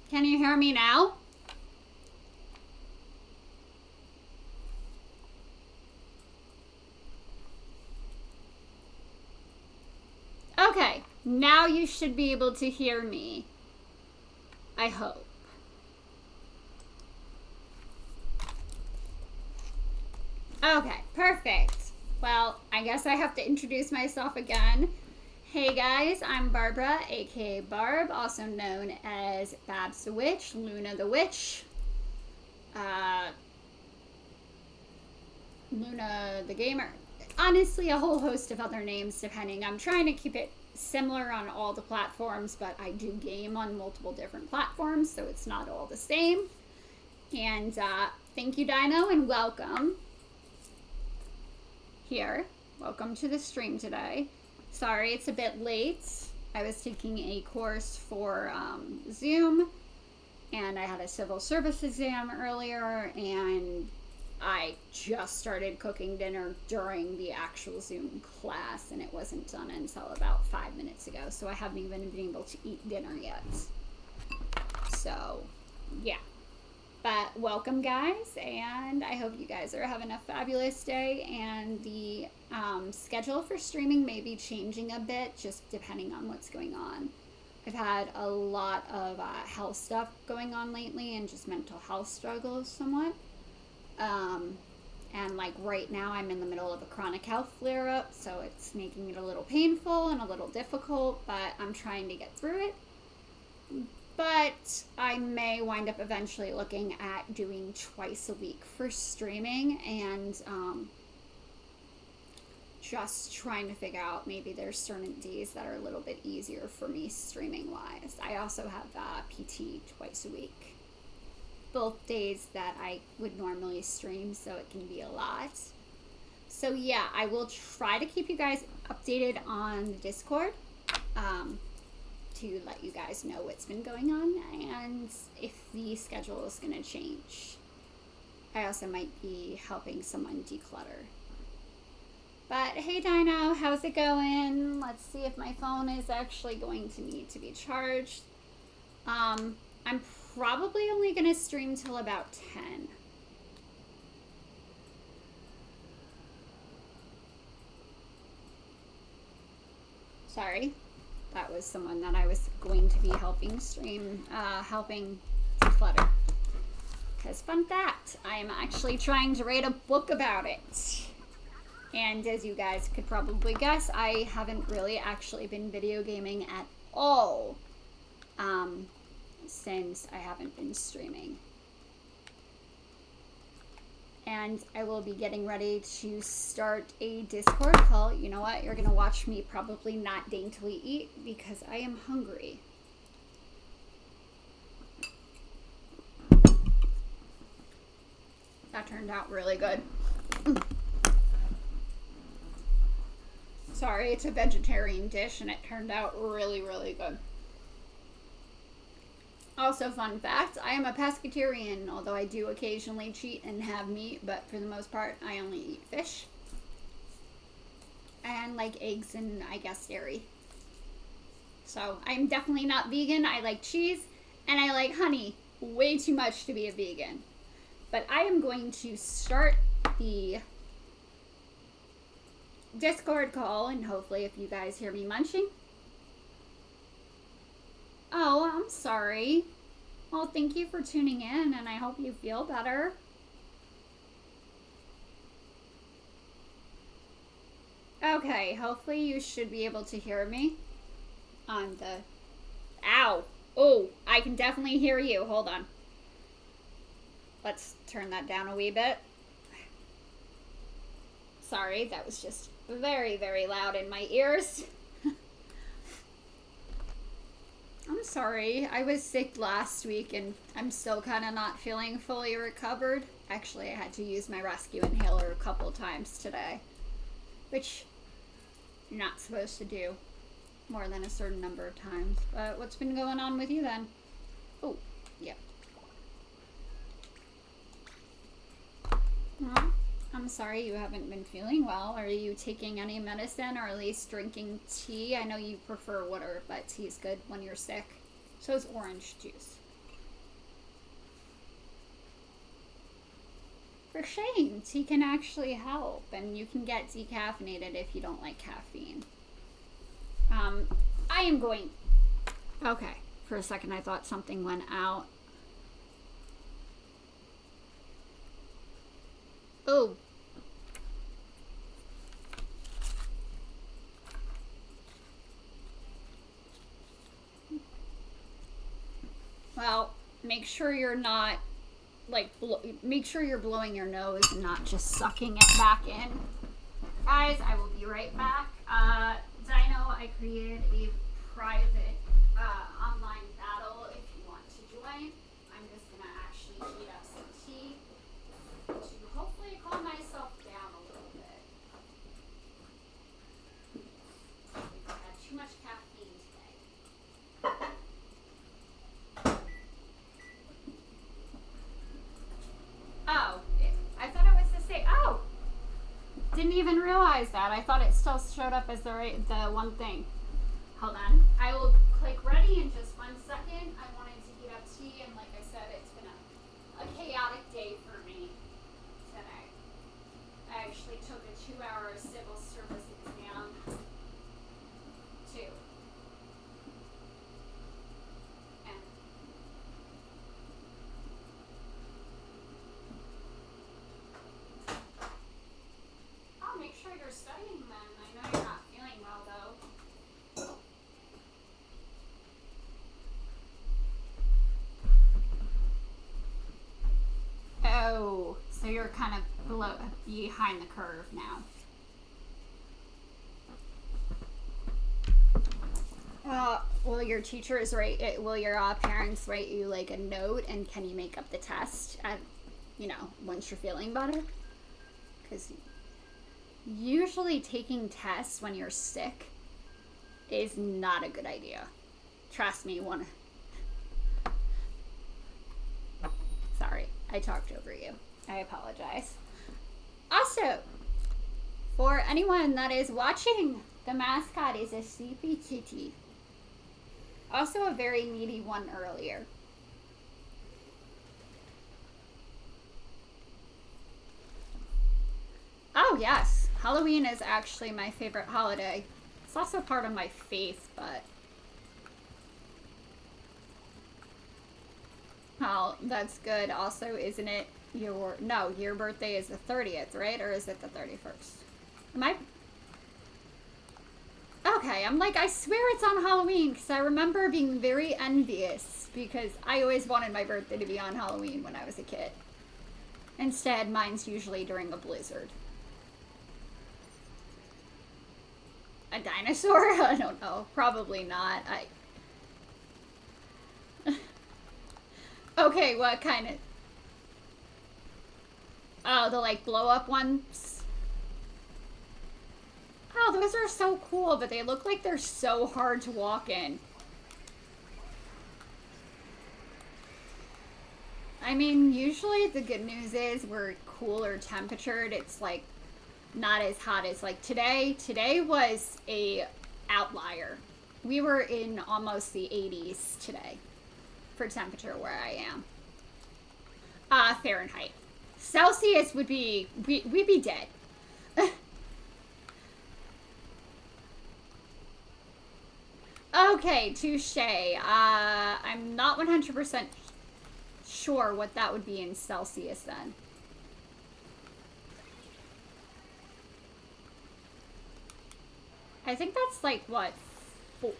Can you hear me now? Okay, now you should be able to hear me. I hope. Okay, perfect. Well, I guess I have to introduce myself again. Hey guys, I'm Barbara, aka Barb, also known as Babs the Witch, Luna the Witch, Luna the Gamer. Honestly, a whole host of other names depending. I'm trying to keep it similar on all the platforms, but I do game on multiple different platforms, so it's not all the same. And thank you, Dino, and welcome here. Welcome to the stream today. Sorry it's a bit late. I was taking a course for Zoom, and I had a civil service exam earlier, and I just started cooking dinner during the actual Zoom class, and it wasn't done until about 5 minutes ago, so I haven't even been able to eat dinner yet. So, yeah. But welcome, guys, and I hope you guys are having a fabulous day, and the schedule for streaming may be changing a bit, just depending on what's going on. I've had a lot of health stuff going on lately, and just mental health struggles somewhat. And like right now I'm in the middle of a chronic health flare-up, so it's making it a little painful and a little difficult, but I'm trying to get through it. But I may wind up eventually looking at doing twice a week for streaming, and just trying to figure out maybe there's certain days that are a little bit easier for me streaming wise. I also have PT twice a week. Both days that I would normally stream, so it can be a lot. So yeah, I will try to keep you guys updated on the Discord to let you guys know what's been going on and if the schedule is going to change. I also might be helping someone declutter. But hey Dino, how's it going? Let's see if my phone is actually going to need to be charged. I'm probably only going to stream till about 10. Sorry, that was someone that I was going to be helping stream, helping declutter. Because fun fact, I am actually trying to write a book about it. And as you guys could probably guess, I haven't really actually been video gaming at all. Since I haven't been streaming. And I will be getting ready to start a Discord call. You know what? You're going to watch me probably not daintily eat because I am hungry. That turned out really good. Sorry, it's a vegetarian dish and it turned out really, really good. Also, fun fact, I am a pescatarian, although I do occasionally cheat and have meat, but for the most part, I only eat fish. And like eggs and, I guess, dairy. So, I'm definitely not vegan. I like cheese, and I like honey way too much to be a vegan. But I am going to start the Discord call, and hopefully if you guys hear me munching, oh, I'm sorry. Well, thank you for tuning in, and I hope you feel better. Okay, hopefully you should be able to hear me on the... Ow! Oh, I can definitely hear you. Hold on. Let's turn that down a wee bit. Sorry, that was just very, very loud in my ears. I'm sorry. I was sick last week and I'm still kind of not feeling fully recovered. Actually, I had to use my rescue inhaler a couple times today, which you're not supposed to do more than a certain number of times. But what's been going on with you then? Oh, yeah. Well, I'm sorry you haven't been feeling well. Are you taking any medicine or at least drinking tea? I know you prefer water, but tea's good when you're sick. So is orange juice. for shame. Tea can actually help, and you can get decaffeinated if you don't like caffeine. I am going... Okay, for a second I thought something went out. Oh. Well, make sure you're not, like, make sure you're blowing your nose and not just sucking it back in. Guys, I will be right back. Dino, I created a private online battle if you want to join. I'm just going to actually heat up some tea to hopefully calm myself down a little bit. I've had too much caffeine today. Oh, I thought it was to say, oh! Didn't even realize that. I thought it still showed up as the one thing. Hold on. I will click ready in just 1 second. I wanted to heat up tea, and like I said, it's been a chaotic day for me today. I actually took a 2-hour civil service exam, too. And I'll make sure you're studying then. I know you're not feeling well, though. Oh, so you're kind of behind the curve now. Will your teachers write? Will your parents write you like a note, and can you make up the test at, once you're feeling better? Because usually taking tests when you're sick is not a good idea. Trust me, Sorry, I talked over you. I apologize. Also, for anyone that is watching, the mascot is a sleepy kitty. Also a very needy one earlier. Oh yes, Halloween is actually my favorite holiday. It's also part of my faith, but... Oh, that's good. Also, isn't it your birthday is the 30th, right? Or is it the 31st? Am I... Okay, I'm like, I swear it's on Halloween, because I remember being very envious, because I always wanted my birthday to be on Halloween when I was a kid. Instead, mine's usually during a blizzard. A dinosaur? I don't know. Probably not. Okay, what kind of... Oh, the, like, blow-up ones? Oh, those are so cool, but they look like they're so hard to walk in. I mean, usually the good news is we're cooler temperatured. It's, like, not as hot as, like, today. Today was a outlier. We were in almost the 80s today for temperature where I am. Fahrenheit. Celsius would be, we'd be dead. Okay, touche. I'm not 100% sure what that would be in Celsius then. I think that's like, what, 4?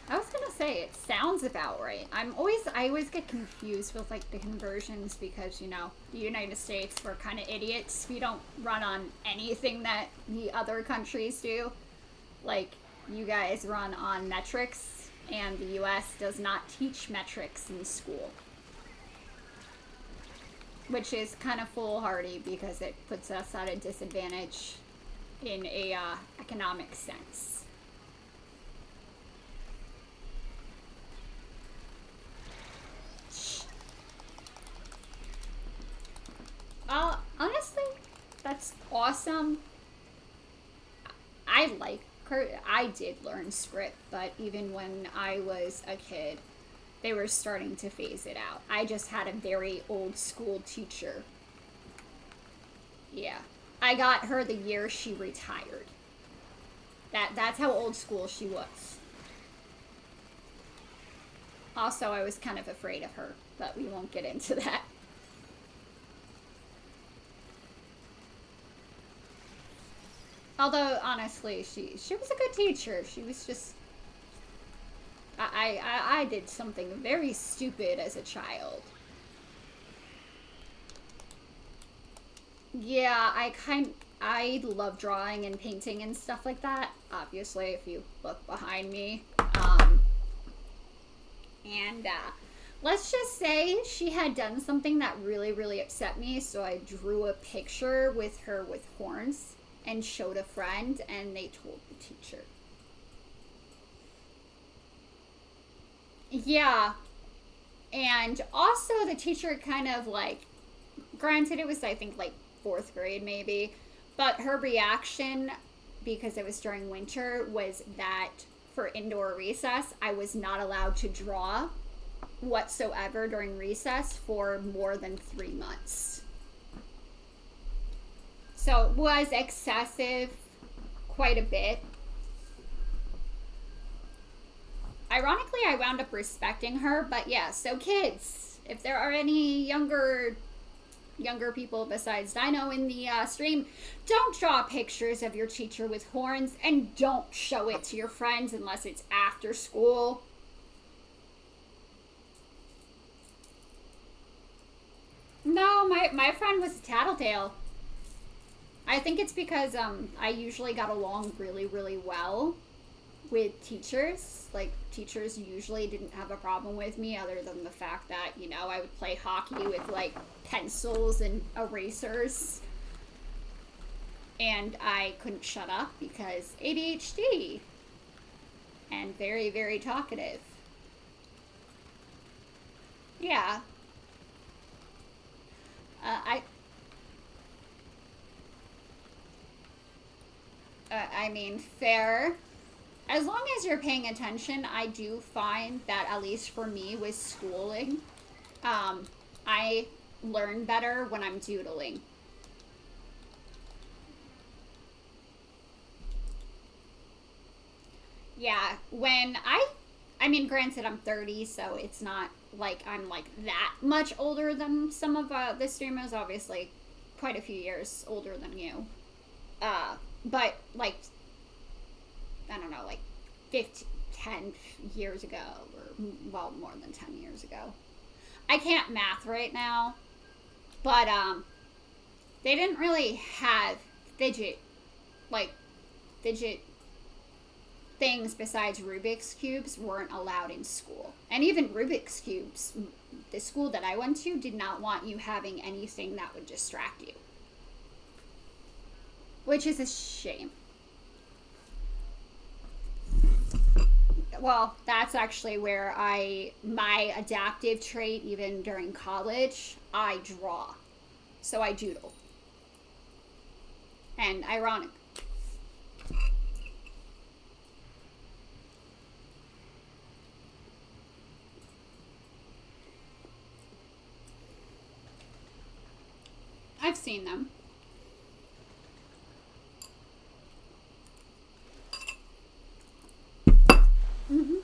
I was gonna say, it sounds about right. I always get confused with like the conversions because, the United States, we're kind of idiots. We don't run on anything that the other countries do. Like, you guys run on metrics, and the US does not teach metrics in school. Which is kind of foolhardy because it puts us at a disadvantage in a economic sense. Honestly, that's awesome. I did learn script, but even when I was a kid, they were starting to phase it out. I just had a very old school teacher. Yeah. I got her the year she retired. That's how old school she was. Also, I was kind of afraid of her, but we won't get into that. Although, honestly, she was a good teacher. She was just... I did something very stupid as a child. Yeah, I love drawing and painting and stuff like that. Obviously, if you look behind me. And let's just say she had done something that really, really upset me. So I drew a picture with her with horns and showed a friend, and they told the teacher. Yeah. And also the teacher kind of like, granted it was I think like 4th grade maybe, but her reaction, because it was during winter, was that for indoor recess I was not allowed to draw whatsoever during recess for more than 3 months. So it was excessive quite a bit. Ironically, I wound up respecting her, but yeah, so kids, if there are any younger people besides Dino in the stream, don't draw pictures of your teacher with horns, and don't show it to your friends unless it's after school. No, my friend was a tattletale. I think it's because I usually got along really, really well with teachers. Like, teachers usually didn't have a problem with me other than the fact that, you know, I would play hockey with, like, pencils and erasers. And I couldn't shut up because ADHD. And very, very talkative. Yeah. I mean, fair. As long as you're paying attention, I do find that, at least for me with schooling, I learn better when I'm doodling. Yeah, when I mean, granted, I'm 30, so it's not like I'm like that much older than some of the streamers. Obviously, quite a few years older than you. But like, I don't know, like 10 years ago, or well, more than 10 years ago. I can't math right now, but they didn't really have fidget things besides Rubik's Cubes weren't allowed in school. And even Rubik's Cubes, the school that I went to did not want you having anything that would distract you. Which is a shame. Well, that's actually where my adaptive trait, even during college, I draw. So I doodle. And ironic. I've seen them. Mm-hmm.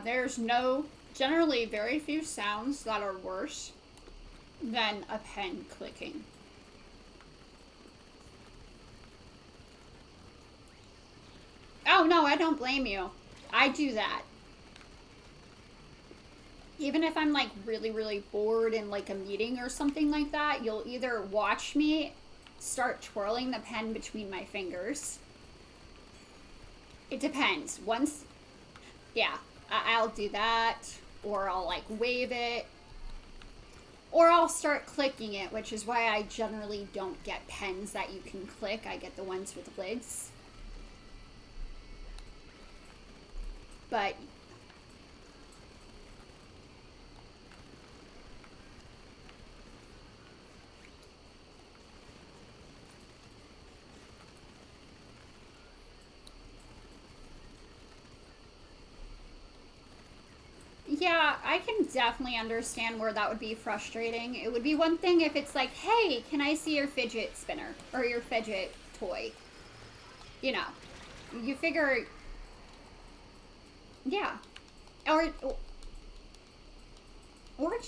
There's generally very few sounds that are worse than a pen clicking. Oh no, I don't blame you. I do that. Even if I'm like really, really bored in like a meeting or something like that, you'll either watch me start twirling the pen between my fingers. It depends. Yeah, I'll do that, or I'll like wave it, or I'll start clicking it, which is why I generally don't get pens that you can click. I get the ones with lids. But I can definitely understand where that would be frustrating. It would be one thing if it's like, hey, can I see your fidget spinner or your fidget toy? You know, you figure, yeah. Or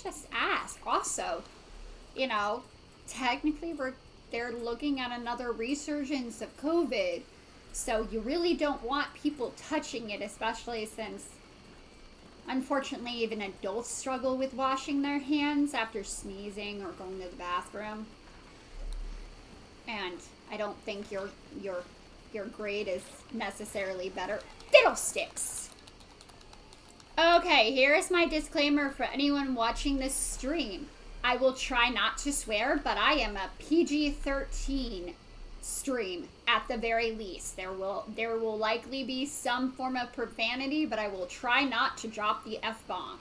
just ask. Also, you know, technically they're looking at another resurgence of COVID, so you really don't want people touching it, especially since, unfortunately, even adults struggle with washing their hands after sneezing or going to the bathroom. And I don't think your grade is necessarily better. Fiddlesticks! Okay, here is my disclaimer for anyone watching this stream. I will try not to swear, but I am a PG-13 stream at the very least. There will likely be some form of profanity, but I will try not to drop the F-bomb.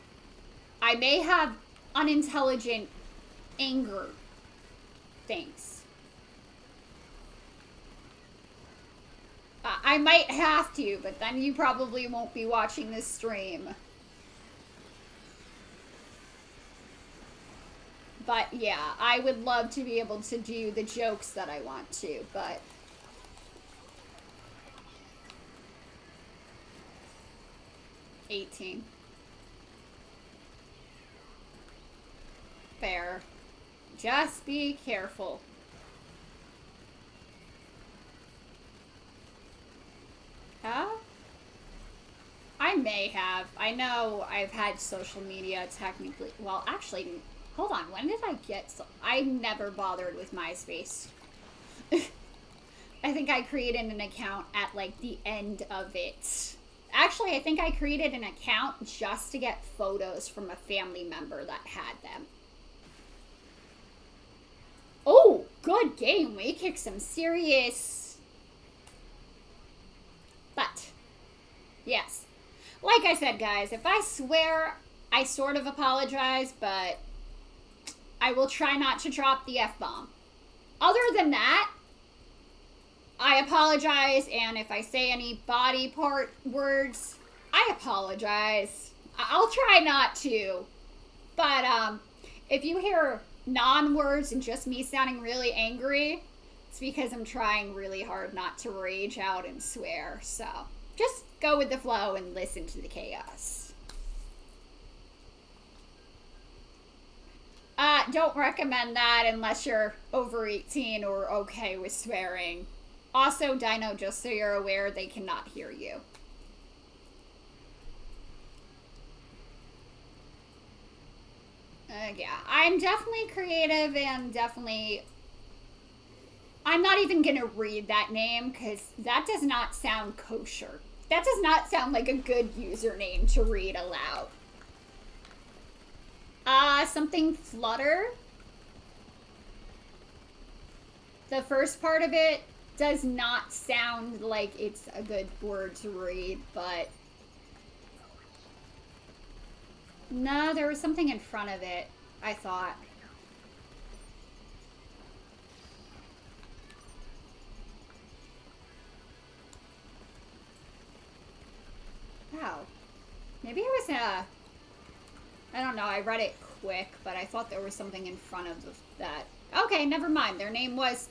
I may have unintelligent anger things. I might have to, but then you probably won't be watching this stream. But yeah, I would love to be able to do the jokes that I want to, but... $18. Fair. Just be careful. Huh? I may have. I know I've had social media technically. Well, actually, hold on. When did I get... I never bothered with MySpace. I think I created an account at, like, the end of it. Actually, I think I created an account just to get photos from a family member that had them. Oh, good game. We kicked some serious... But, yes. Like I said, guys, if I swear, I sort of apologize, but I will try not to drop the F-bomb. Other than that, I apologize, and if I say any body part words, I apologize. I'll try not to. But, if you hear non-words and just me sounding really angry, it's because I'm trying really hard not to rage out and swear. So, just go with the flow and listen to the chaos. Don't recommend that unless you're over 18 or okay with swearing. Also, Dino, just so you're aware, they cannot hear you. Yeah, I'm definitely creative and definitely... I'm not even gonna read that name because that does not sound kosher. That does not sound like a good username to read aloud. Something flutter. The first part of it does not sound like it's a good word to read, but... No, there was something in front of it, I thought. Wow. Maybe it was I don't know, I read it quick, but I thought there was something in front of that. Okay, never mind. Their name was...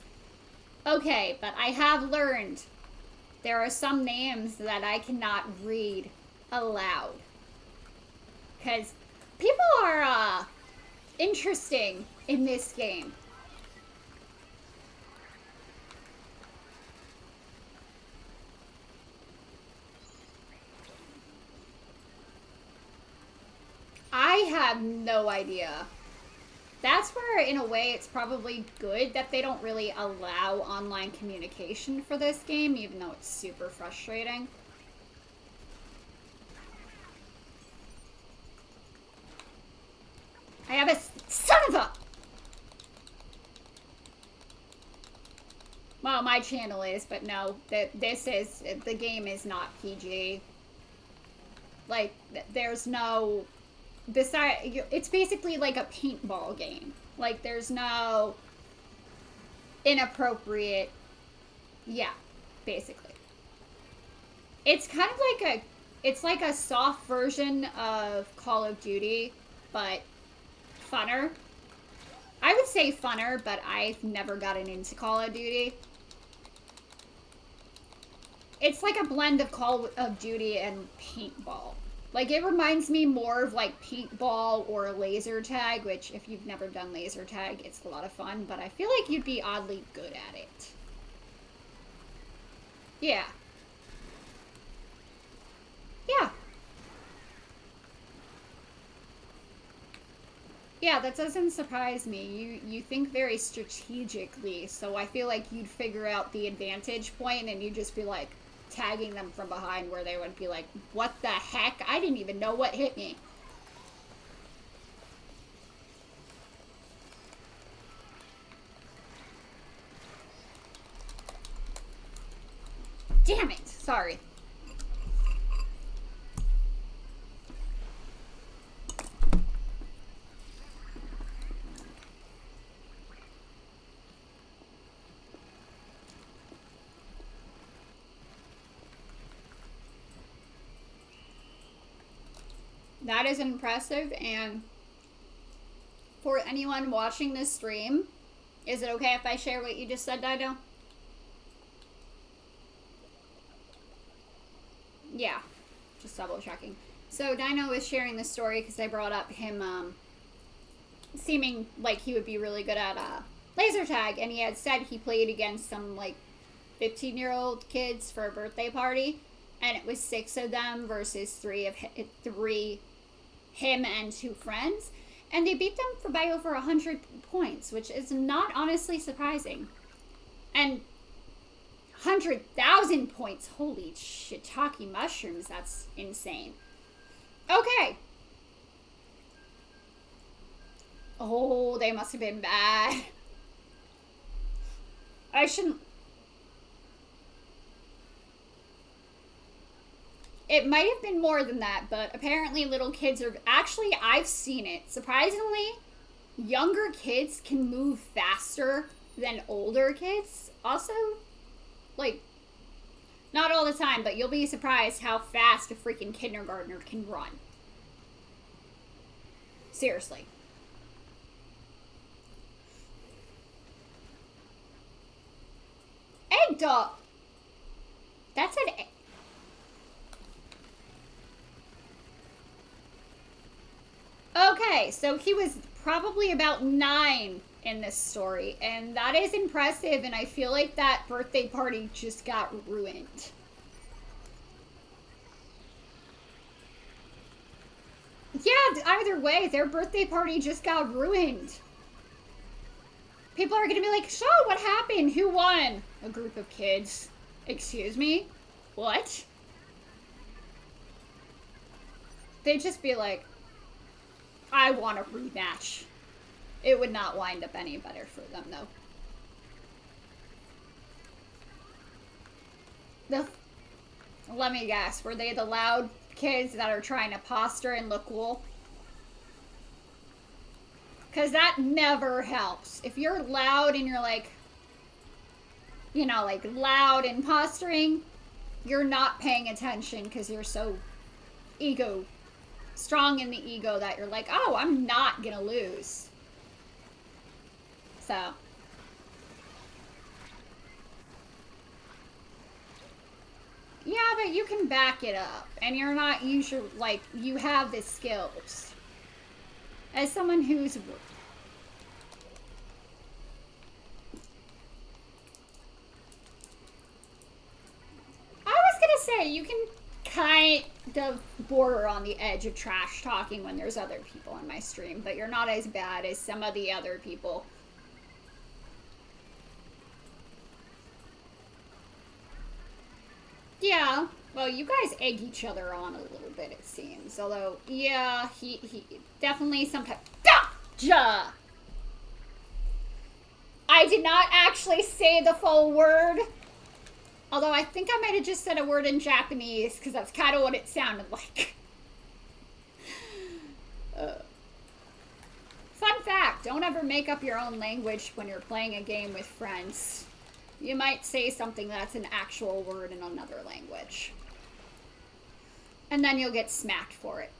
Okay, but I have learned there are some names that I cannot read aloud. Because people are, interesting in this game. I have no idea. That's where, in a way, it's probably good that they don't really allow online communication for this game, even though it's super frustrating. I have a... Son of a... Well, my channel is, but no, this is... The game is not PG. Like, there's no... it's basically like a paintball game. Like, there's no inappropriate... Yeah, basically. It's kind of like It's like a soft version of Call of Duty, but funner. I would say funner, but I've never gotten into Call of Duty. It's like a blend of Call of Duty and paintball. Like, it reminds me more of like paintball or laser tag, which if you've never done laser tag, it's a lot of fun, but I feel like you'd be oddly good at it. Yeah. Yeah. Yeah, that doesn't surprise me. You think very strategically, so I feel like you'd figure out the advantage point and you'd just be like tagging them from behind where they would be like, what the heck? I didn't even know what hit me. Damn it. Sorry. That is impressive, and for anyone watching this stream, is it okay if I share what you just said, Dido? Yeah, just double checking. So Dino was sharing this story because I brought up him seeming like he would be really good at laser tag, and he had said he played against some like 15-year-old kids for a birthday party, and it was 6 of them versus three him and 2 friends, and they beat them by over 100 points, which is not honestly surprising. And 100,000 points, holy shiitake mushrooms, that's insane. Okay. Oh, they must have been bad. I shouldn't. It might have been more than that, but apparently little kids are... Actually, I've seen it. Surprisingly, younger kids can move faster than older kids. Also, like, not all the time, but you'll be surprised how fast a freaking kindergartner can run. Seriously. Egg dog. That's an egg. Okay, so he was probably about 9 in this story, and that is impressive, and I feel like that birthday party just got ruined. Yeah, either way, their birthday party just got ruined. People are gonna be like, so what happened? Who won? A group of kids. Excuse me? What? They'd just be like, I want a rematch. It would not wind up any better for them, though. Let me guess, were they the loud kids that are trying to posture and look cool? Because that never helps. If you're loud and you're like, you know, like loud and posturing, you're not paying attention because you're so strong in the ego that you're like, oh, I'm not gonna lose. So. Yeah, but you can back it up. And you're not usually, like, you have the skills. As someone who's... I was gonna say, you can kind of border on the edge of trash talking when there's other people on my stream, but you're not as bad as some of the other people. Yeah, well, you guys egg each other on a little bit, it seems. Although, yeah, he definitely sometimes... Gotcha! I did not actually say the full word. Although I think I might have just said a word in Japanese, because that's kind of what it sounded like. Fun fact, don't ever make up your own language when you're playing a game with friends. You might say something that's an actual word in another language. And then you'll get smacked for it.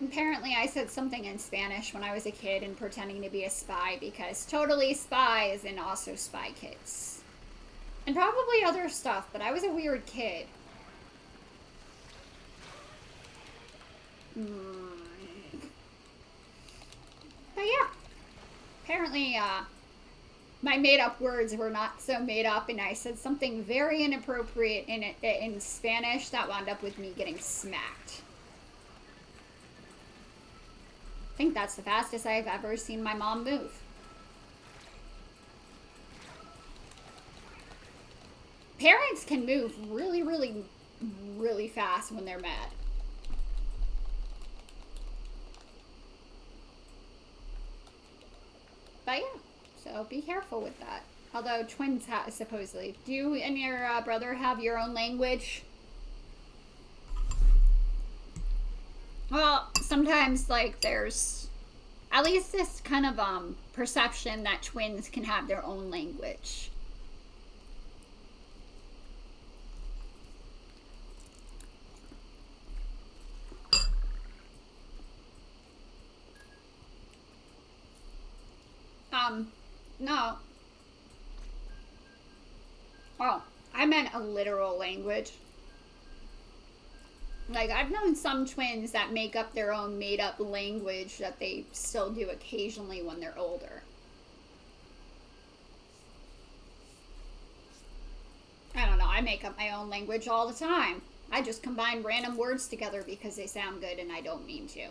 Apparently I said something in Spanish when I was a kid and pretending to be a spy because Totally Spies and also Spy Kids. And probably other stuff, but I was a weird kid. But yeah. Apparently, my made-up words were not so made up, and I said something very inappropriate in Spanish that wound up with me getting smacked. I think that's the fastest I've ever seen my mom move. Parents can move really, really, really fast when they're mad. But yeah, so be careful with that. Although twins supposedly. Do you and your brother have your own language? Well, sometimes like there's at least this kind of perception that twins can have their own language. No. Oh, I meant a literal language. Like, I've known some twins that make up their own made-up language that they still do occasionally when they're older. I don't know, I make up my own language all the time. I just combine random words together because they sound good and I don't mean to.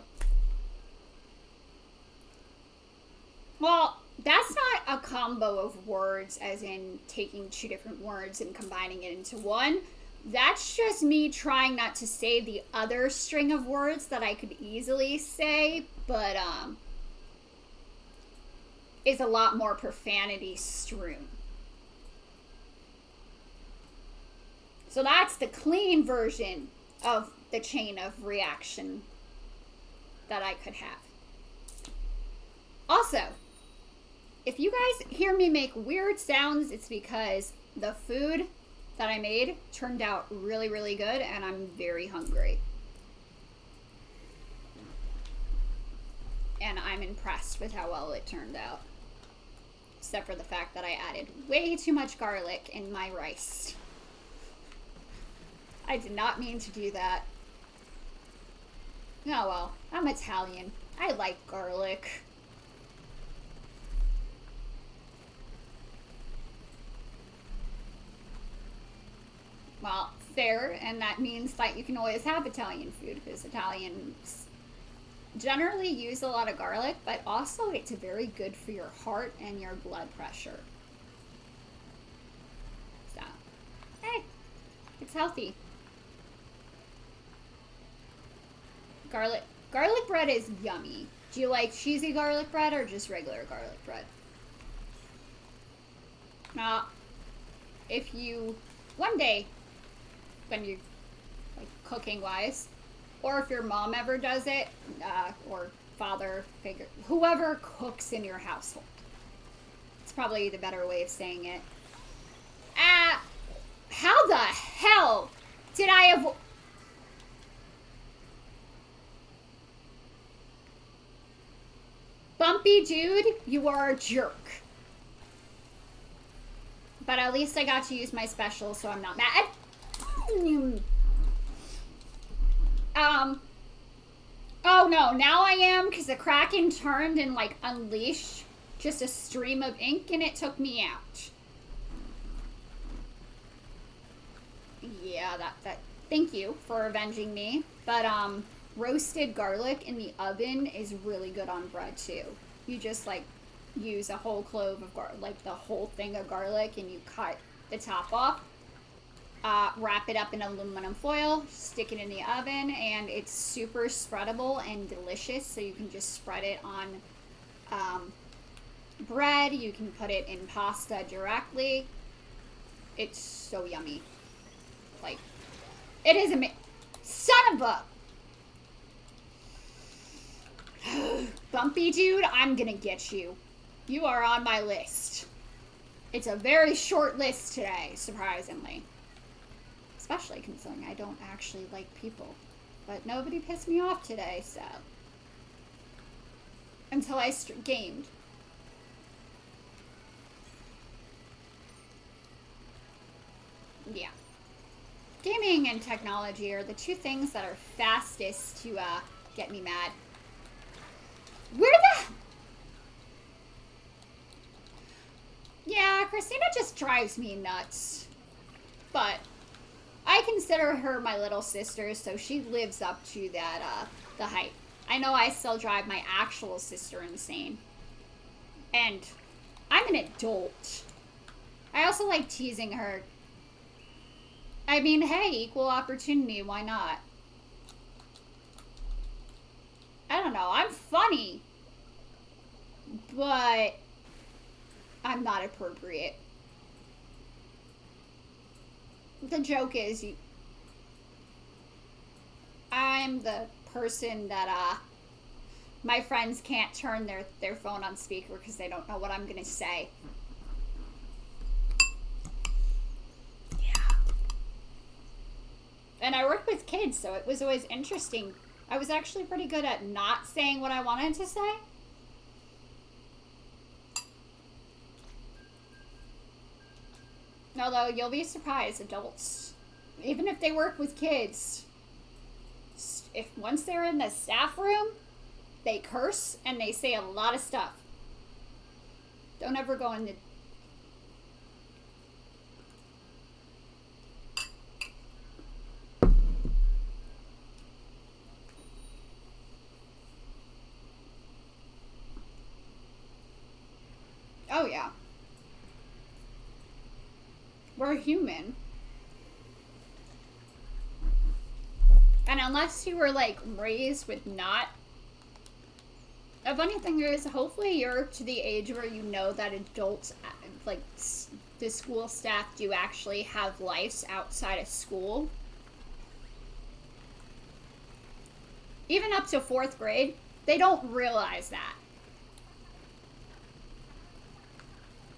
Well, that's not a combo of words as in taking two different words and combining it into one. That's just me trying not to say the other string of words that I could easily say, but is a lot more profanity strewn. So that's the clean version of the chain of reaction that I could have. Also, if you guys hear me make weird sounds, it's because the food that I made turned out really, really good, and I'm very hungry. And I'm impressed with how well it turned out. Except for the fact that I added way too much garlic in my rice. I did not mean to do that. Oh well, I'm Italian. I like garlic. Well, fair, and that means that you can always have Italian food, because Italians generally use a lot of garlic, but also it's very good for your heart and your blood pressure. So, hey, it's healthy. Garlic bread is yummy. Do you like cheesy garlic bread or just regular garlic bread? Now, if you, one day, when you, like, cooking wise, or if your mom ever does it, or father figure, whoever cooks in your household. It's probably the better way of saying it. How the hell did I avoid? Bumpy dude, you are a jerk. But at least I got to use my special, so I'm not mad. Oh no, now I am, because the Kraken turned and, like, unleashed just a stream of ink, and it took me out. Yeah, that, thank you for avenging me. But, roasted garlic in the oven is really good on bread, too. You just, like, use a whole clove of garlic, like the whole thing of garlic, and you cut the top off. Wrap it up in aluminum foil, stick it in the oven, and it's super spreadable and delicious. So you can just spread it on bread. You can put it in pasta directly. It's so yummy. Like, it is amazing. Son of a... Bumpy dude, I'm gonna get you. You are on my list. It's a very short list today, surprisingly. especially considering I don't actually like people. But nobody pissed me off today, so. Until I gamed. Yeah. Gaming and technology are the two things that are fastest to get me mad. Where the... Yeah, Christina just drives me nuts. But I consider her my little sister, so she lives up to that, the hype. I know I still drive my actual sister insane. And I'm an adult. I also like teasing her. I mean, hey, equal opportunity, why not? I don't know, I'm funny. But I'm not appropriate. The joke is, I'm the person that, my friends can't turn their phone on speaker because they don't know what I'm gonna say. Yeah. And I work with kids, so it was always interesting. I was actually pretty good at not saying what I wanted to say. Although, you'll be surprised, adults, even if they work with kids, if once they're in the staff room, they curse and they say a lot of stuff. Don't ever go in the... Oh, yeah. We're human. And unless you were, like, raised with not... The funny thing is, hopefully you're to the age where you know that adults, like, the school staff do actually have lives outside of school. Even up to 4th grade, they don't realize that.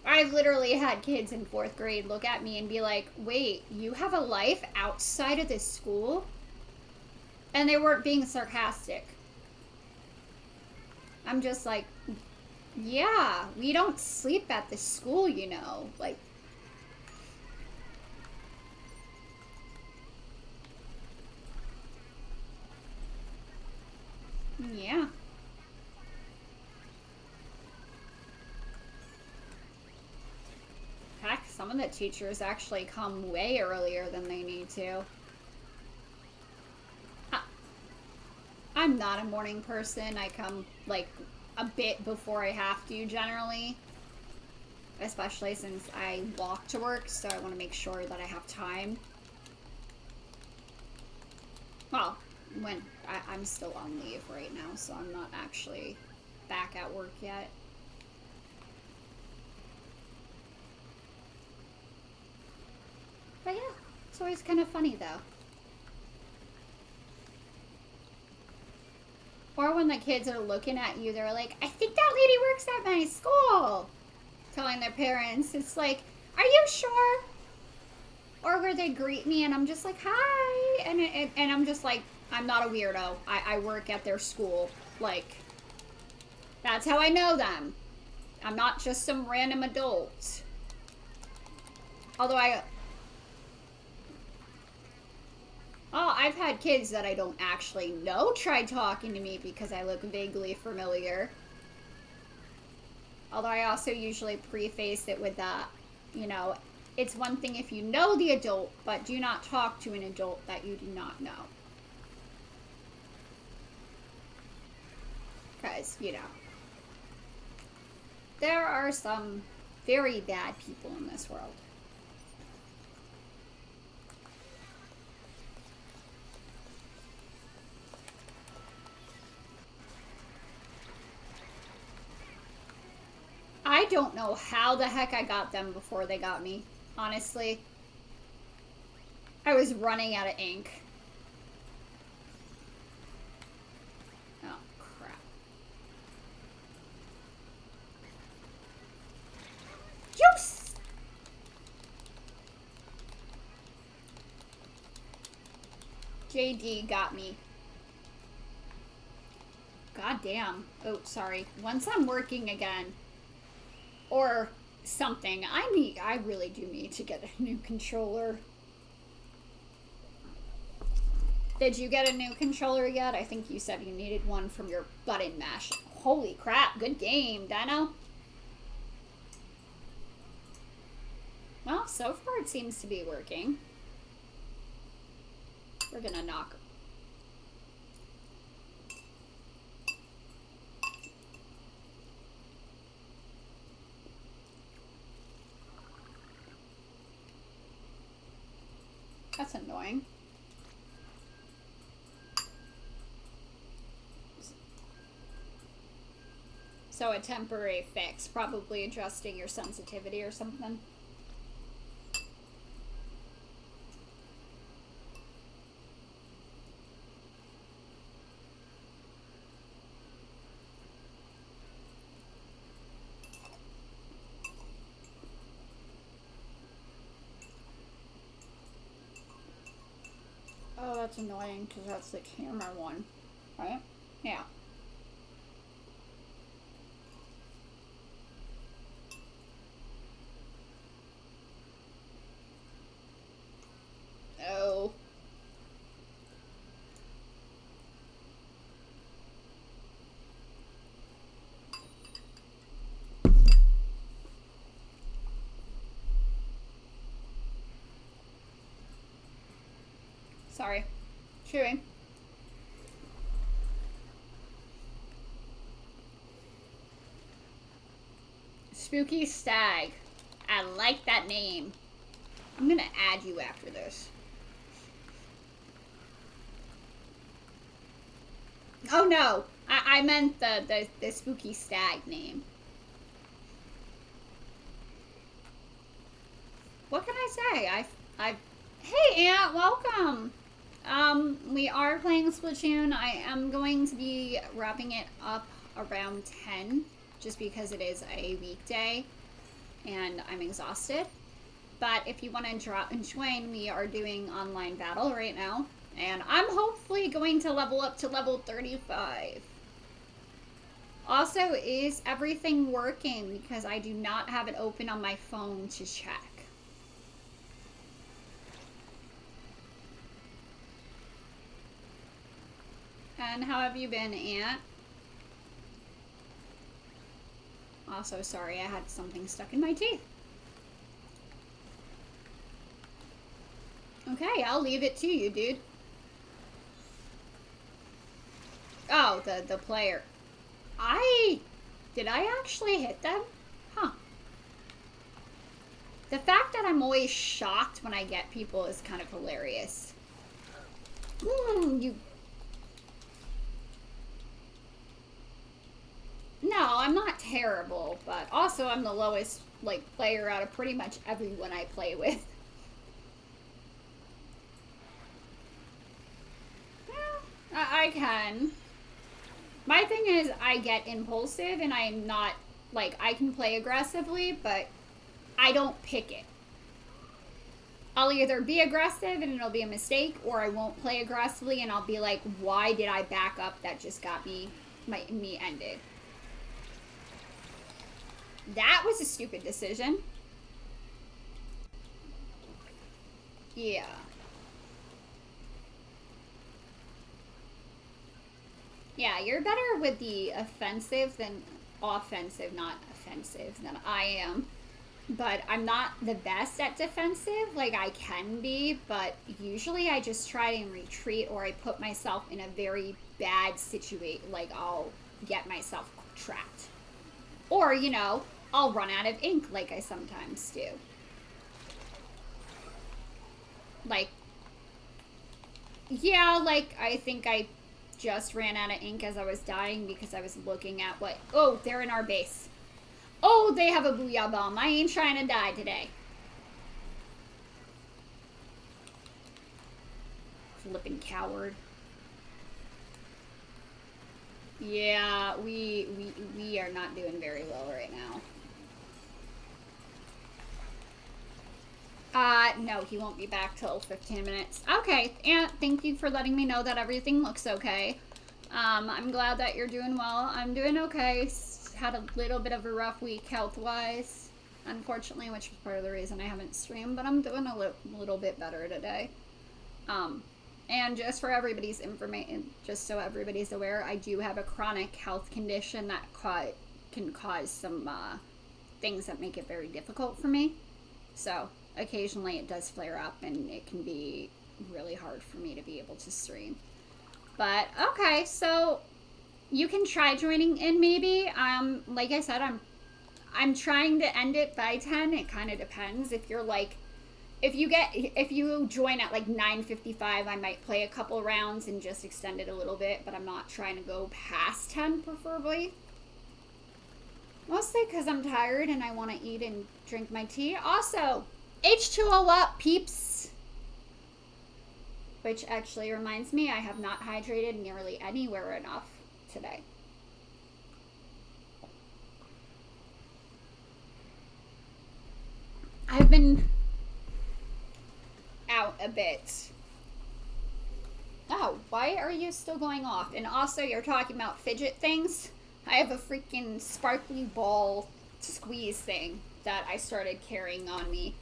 I've literally had kids in 4th grade look at me and be like, wait, you have a life outside of this school? And they weren't being sarcastic. I'm just like, yeah, we don't sleep at the school, you know. Like, yeah. Heck, some of the teachers actually come way earlier than they need to. I'm not a morning person. I come, like, a bit before I have to, generally. Especially since I walk to work, so I want to make sure that I have time. Well, when I'm still on leave right now, so I'm not actually back at work yet. But yeah, it's always kind of funny, though. Or when the kids are looking at you, they're like, I think that lady works at my school. Telling their parents. It's like, are you sure? Or where they greet me and I'm just like, hi. And I'm just like, I'm not a weirdo. I work at their school. Like, that's how I know them. I'm not just some random adult. Although I've had kids that I don't actually know try talking to me because I look vaguely familiar. Although I also usually preface it with that, you know, it's one thing if you know the adult, but do not talk to an adult that you do not know. Because, you know, there are some very bad people in this world. I don't know how the heck I got them before they got me, honestly. I was running out of ink. Oh, crap. Juice! JD got me. God damn. Oh, sorry. Once I'm working again, or something, I really do need to get a new controller. Did you get a new controller yet? I think you said you needed one from your button mash. Holy crap, good game, Dino. Well, so far it seems to be working. We're gonna knock. That's annoying. So a temporary fix, probably adjusting your sensitivity or something. Oh, that's annoying because that's the camera one, right? Yeah. Oh. Sorry. Chewing. Spooky Stag. I like that name. I'm gonna add you after this. Oh no, I meant the Spooky Stag name. What can I say? Hey Aunt, welcome. We are playing Splatoon. I am going to be wrapping it up around 10, just because it is a weekday, and I'm exhausted. But if you want to drop and join, we are doing online battle right now. And I'm hopefully going to level up to level 35. Also, is everything working? Because I do not have it open on my phone to check. And how have you been, Aunt? Also, sorry, I had something stuck in my teeth. Okay, I'll leave it to you, dude. Oh, the player. Did I actually hit them? Huh. The fact that I'm always shocked when I get people is kind of hilarious. You... No, I'm not terrible, but also I'm the lowest, like, player out of pretty much everyone I play with. Yeah, I can. My thing is, I get impulsive, and I'm not, like, I can play aggressively, but I don't pick it. I'll either be aggressive and it'll be a mistake, or I won't play aggressively and I'll be like, why did I back up? That just got me ended. That was a stupid decision. Yeah. Yeah, you're better with the offensive than offensive, not offensive, than I am. But I'm not the best at defensive. Like, I can be, but usually I just try and retreat, or I put myself in a very bad situation. Like, I'll get myself trapped. Or, you know, I'll run out of ink like I sometimes do. Like, yeah, like, I think I just ran out of ink as I was dying because I was looking at what... Oh, they're in our base. Oh, they have a booyah bomb. I ain't trying to die today. Flippin' coward. Yeah, we are not doing very well right now. No, he won't be back till 15 minutes. Okay, and thank you for letting me know that everything looks okay. I'm glad that you're doing well. I'm doing okay. Had a little bit of a rough week health-wise, unfortunately, which was part of the reason I haven't streamed, but I'm doing a little bit better today. And just for everybody's information, just so everybody's aware, I do have a chronic health condition that can cause some things that make it very difficult for me. So occasionally it does flare up and it can be really hard for me to be able to stream. But okay, so you can try joining in maybe. Like I said, I'm trying to end it by 10. It kind of depends. If you're like, if you join at like 9:55, I might play a couple rounds and just extend it a little bit, but I'm not trying to go past 10 preferably. Mostly because I'm tired and I want to eat and drink my tea. Also, H2O up, peeps. Which actually reminds me, I have not hydrated nearly anywhere enough today. I've been out a bit. Oh, why are you still going off? And also, you're talking about fidget things. I have a freaking sparkly ball squeeze thing that I started carrying on me.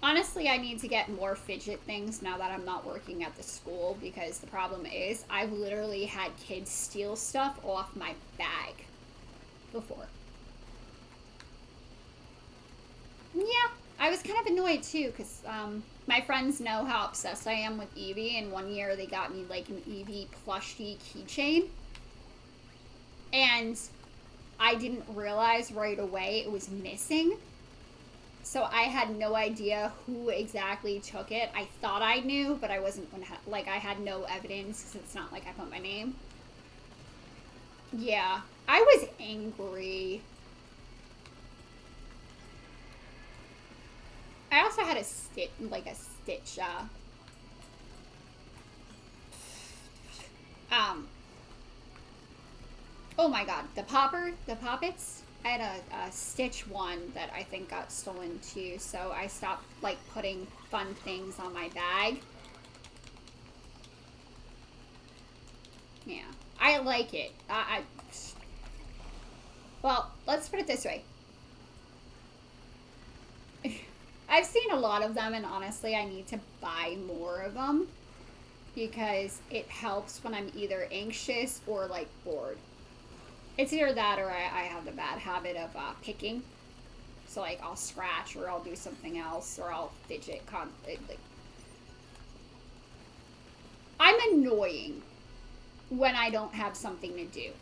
Honestly, I need to get more fidget things now that I'm not working at the school, because the problem is I've literally had kids steal stuff off my bag before. Yeah, I was kind of annoyed too, because my friends know how obsessed I am with Eevee, and one year they got me like an Eevee plushie keychain. And I didn't realize right away it was missing. So I had no idea who exactly took it. I thought I knew, but I wasn't, like, I had no evidence because it's not like I put my name. Yeah, I was angry. I also had a Stitch, oh my god, the Poppets. I had a Stitch one that I think got stolen too, so I stopped, like, putting fun things on my bag. Yeah, I like it. Well, let's put it this way. I've seen a lot of them, and honestly, I need to buy more of them because it helps when I'm either anxious or, like, bored. It's either that or I have the bad habit of picking. So, like, I'll scratch or I'll do something else or I'll fidget. Like, I'm annoying when I don't have something to do.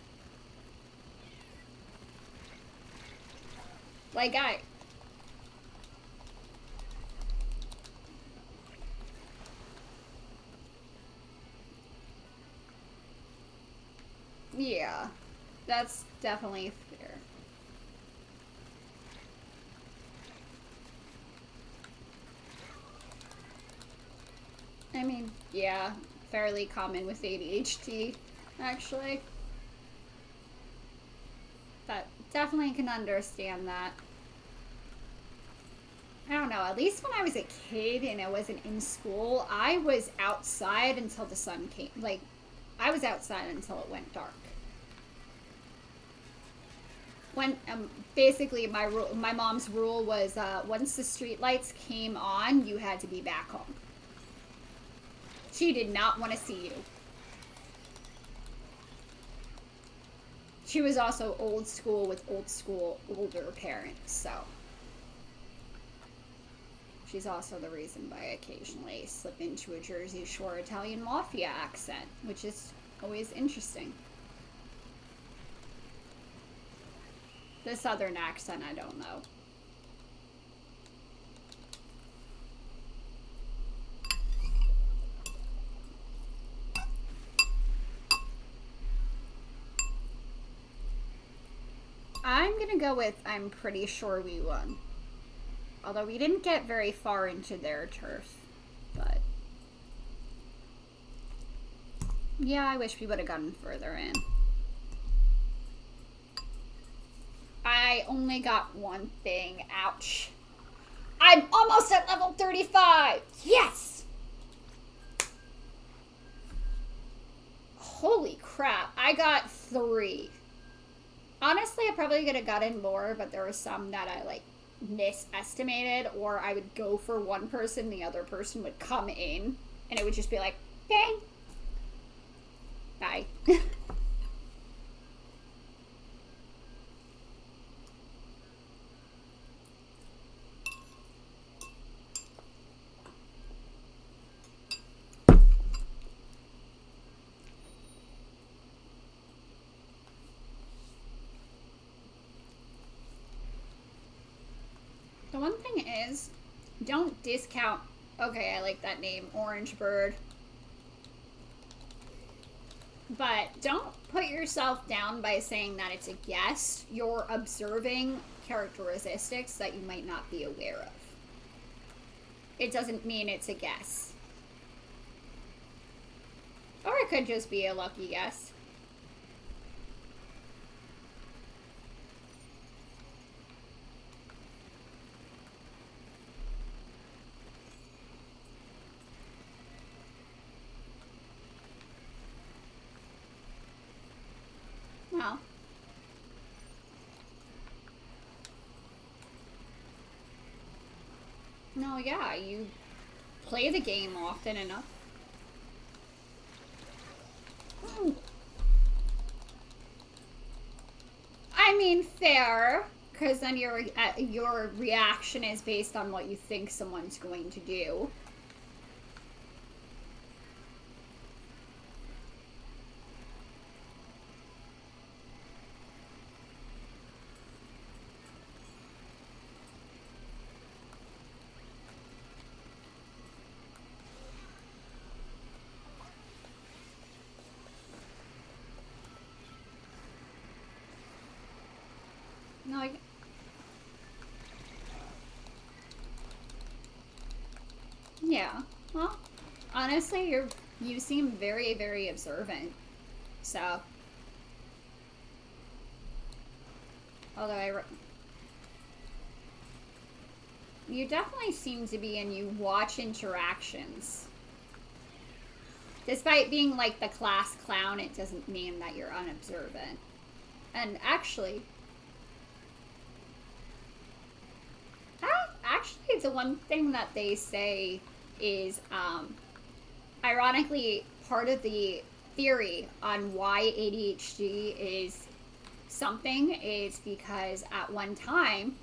Like, yeah, that's definitely fair. I mean, yeah, fairly common with ADHD, actually. But definitely can understand that. I don't know, at least when I was a kid and I wasn't in school, I was outside until the sun came. Like, I was outside until it went dark. When basically my mom's rule was once the street lights came on, you had to be back home. She did not want to see you. She was also old school with older parents, so she's also the reason why I occasionally slip into a Jersey Shore Italian mafia accent, which is always interesting. The southern accent, I don't know. I'm gonna go with I'm pretty sure we won. Although we didn't get very far into their turf, but yeah, I wish we would have gotten further in. I only got one thing. Ouch. I'm almost at level 35. Yes. Holy crap. I got 3. Honestly, I probably could have gotten more, but there were some that I like misestimated, or I would go for one person, the other person would come in, and it would just be like, bang. Bye. The one thing is, don't discount. Okay, I like that name, Orange Bird. But don't put yourself down by saying that it's a guess. You're observing characteristics that you might not be aware of. It doesn't mean it's a guess. Or it could just be a lucky guess. Well, no, yeah, you play the game often enough. I mean, fair, because then your reaction is based on what you think someone's going to do. No, yeah. Well, honestly, you seem very, very observant. So, although you definitely seem to be, and you watch interactions. Despite being like the class clown, it doesn't mean that you're unobservant. And actually, the one thing that they say is, ironically, part of the theory on why ADHD is something is because at one time,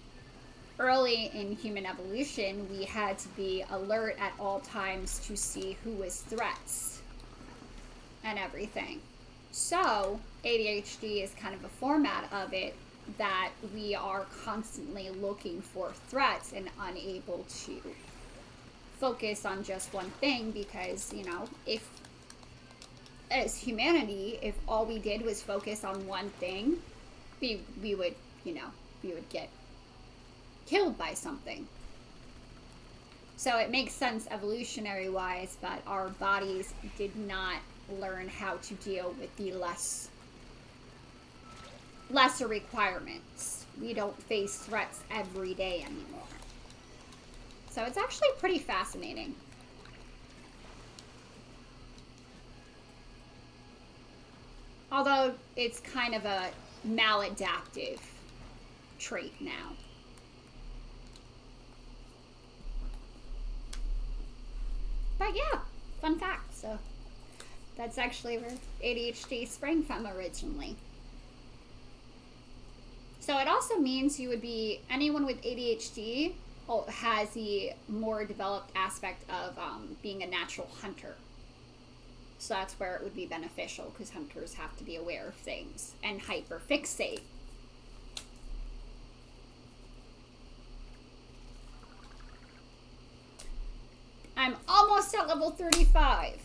early in human evolution, we had to be alert at all times to see who was threats and everything. So, ADHD is kind of a format of it, that we are constantly looking for threats and unable to focus on just one thing, because, you know, if as humanity, if all we did was focus on one thing, we would, you know, we would get killed by something. So it makes sense evolutionary wise, but our bodies did not learn how to deal with the lesser requirements. We don't face threats every day anymore. So it's actually pretty fascinating. Although it's kind of a maladaptive trait now. But yeah, fun fact. So that's actually where ADHD sprang from originally. So it also means you would be, anyone with ADHD has the more developed aspect of being a natural hunter. So that's where it would be beneficial, because hunters have to be aware of things and hyperfixate. I'm almost at level 35.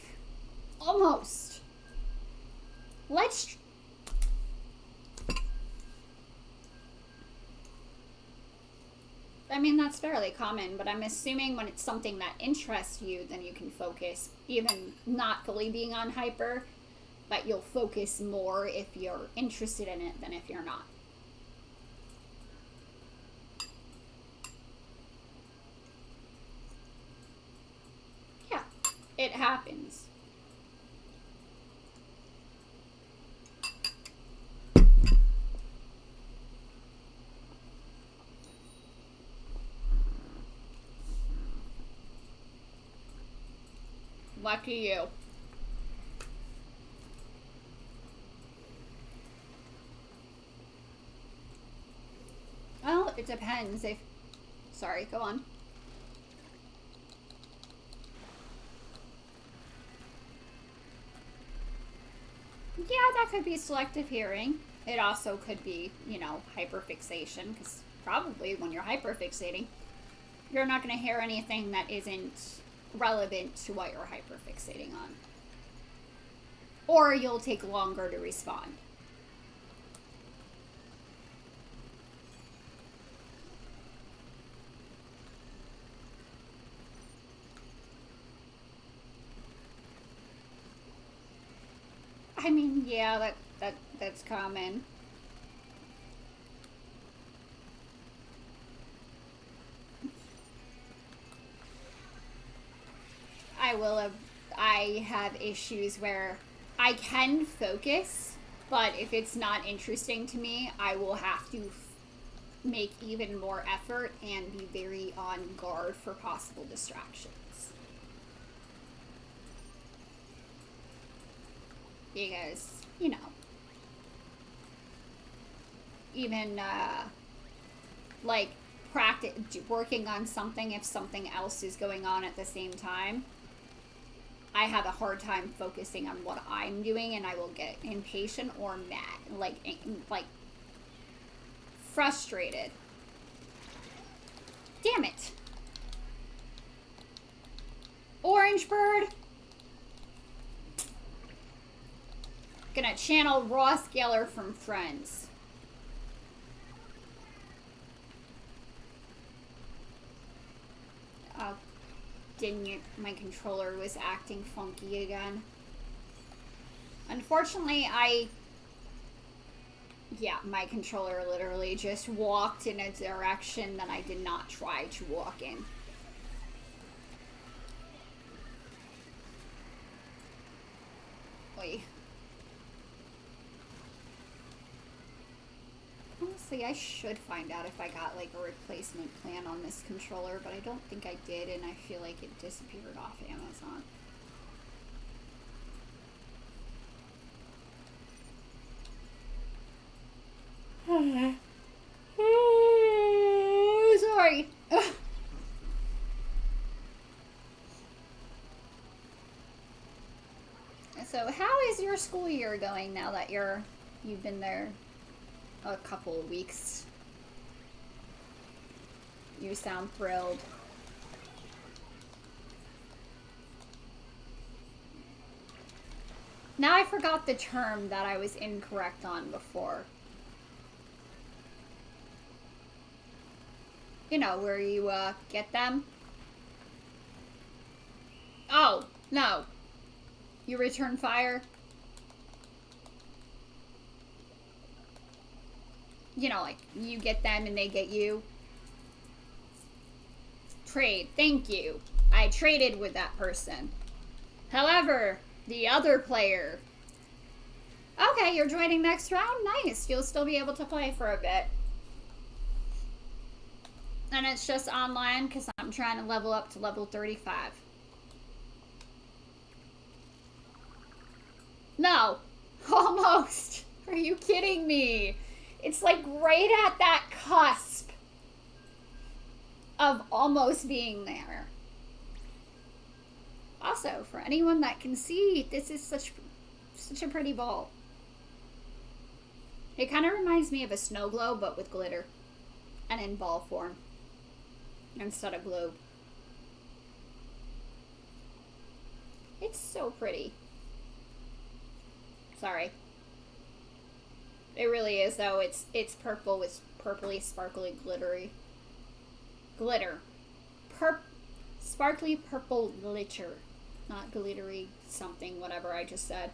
Almost. Let's... I mean, that's fairly common, but I'm assuming when it's something that interests you, then you can focus, even not fully being on hyper, but you'll focus more if you're interested in it than if you're not. It happens. Lucky you. Well, it depends if... Sorry, go on. Yeah, that could be selective hearing. It also could be, you know, hyperfixation, because probably when you're hyperfixating, you're not going to hear anything that isn't relevant to what you're hyperfixating on. Or you'll take longer to respond. I mean, yeah, that's common. I have issues where I can focus, but if it's not interesting to me, I will have to make even more effort and be very on guard for possible distractions. Because, you know, even like practice working on something if something else is going on at the same time, I have a hard time focusing on what I'm doing, and I will get impatient or mad, like frustrated. Damn it. Orange bird. Gonna channel Ross Geller from Friends. Oh, dang it. My controller was acting funky again. Unfortunately, yeah, my controller literally just walked in a direction that I did not try to walk in. Oy. Honestly, I should find out if I got like a replacement plan on this controller, but I don't think I did, and I feel like it disappeared off Amazon. Sorry. So, how is your school year going now that you've been there a couple of weeks? You sound thrilled. Now I forgot the term that I was incorrect on before. You know, where you get them. Oh, no. You return fire. You know, like, you get them and they get you. Trade. Thank you. I traded with that person. However, the other player... Okay, you're joining next round? Nice. You'll still be able to play for a bit. And it's just online because I'm trying to level up to level 35. No. Almost. Are you kidding me? It's like right at that cusp of almost being there. Also, for anyone that can see, this is such a pretty ball. It kind of reminds me of a snow globe, but with glitter. And in ball form. Instead of globe. It's so pretty. Sorry. It really is, though. It's purple with purpley, sparkly, glittery. Glitter. Sparkly purple glitter. Not glittery something, whatever I just said.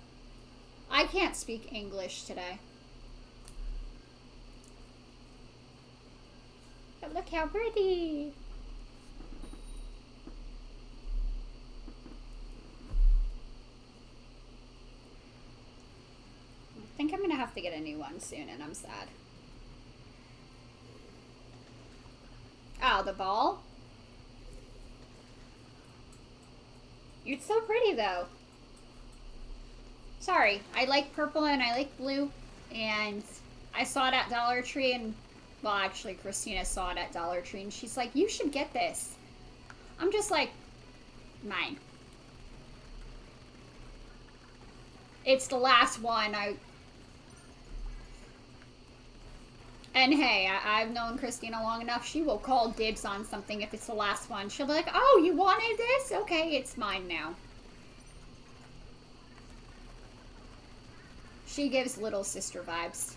I can't speak English today. But look how pretty. have to get a new one soon, and I'm sad. Oh, the ball? It's so pretty, though. Sorry, I like purple and I like blue, and I saw it at Dollar Tree, and, well, actually, Christina saw it at Dollar Tree, and she's like, you should get this. I'm just like, mine. It's the last one. And hey, I've known Christina long enough. She will call dibs on something if it's the last one. She'll be like, oh, you wanted this? Okay, it's mine now. She gives little sister vibes.